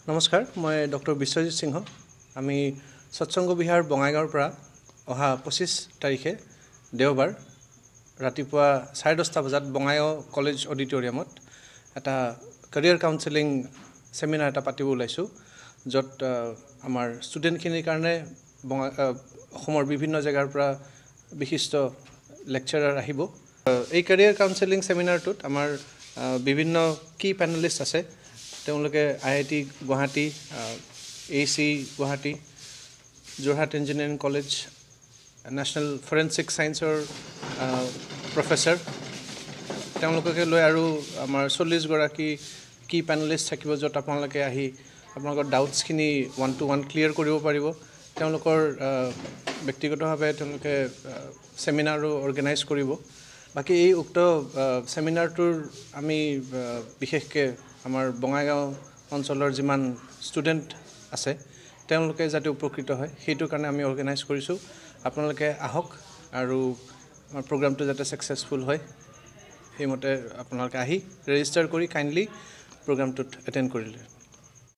নমস্কাৰ, মই ডক্টৰ বিশ্বজিৎ সিংহ। আমি সৎসংগ বিহাৰ বঙাইগাঁৱৰ পৰা অহা 25 তাৰিখে দেওবাৰ ৰাতিপুৱা 10:30 বজাত বঙাইগাঁও কলেজ অডিটৰিয়ামত এটা কেৰিয়াৰ কাউন্সেলিং সেমিনাৰ এটা পাতিব ওলাইছোঁ, য'ত আমাৰ ষ্টুডেণ্টখিনিৰ কাৰণে অসমৰ বিভিন্ন জেগাৰ পৰা বিশিষ্ট লেকচাৰাৰ আহিব। এই কেৰিয়াৰ কাউন্সেলিং সেমিনাৰটোত আমাৰ বিভিন্ন কি পেনেলিষ্ট আছে। তেওঁলোকে IIT Guwahati, AC Guwahati, Jorhat engineering college, national forensic ছায়েন্সৰ প্ৰফেচৰ, তেওঁলোককে লৈ আৰু আমাৰ 40 গৰাকী কি পেনেলিষ্ট থাকিব, য'ত আপোনালোকে আহি আপোনালোকৰ ডাউটছখিনি 1-to-1 ক্লিয়াৰ কৰিব পাৰিব। তেওঁলোকৰ ব্যক্তিগতভাৱে তেওঁলোকে সেমিনাৰো অৰ্গেনাইজ কৰিব। বাকী এই উক্ত সেমিনাৰটোৰ আমি বিশেষকৈ আমাৰ বঙাইগাঁও অঞ্চলৰ যিমান ষ্টুডেণ্ট আছে তেওঁলোকে যাতে উপকৃত হয় সেইটোৰ কাৰণে আমি অৰ্গেনাইজ কৰিছোঁ। আপোনালোকে আহক আৰু আমাৰ প্ৰগ্ৰামটো যাতে ছাকচেছফুল হয় সেইমতে আপোনালোকে আহি ৰেজিষ্টাৰ কৰি কাইণ্ডলি প্ৰগ্ৰামটোত এটেণ্ড কৰিলে।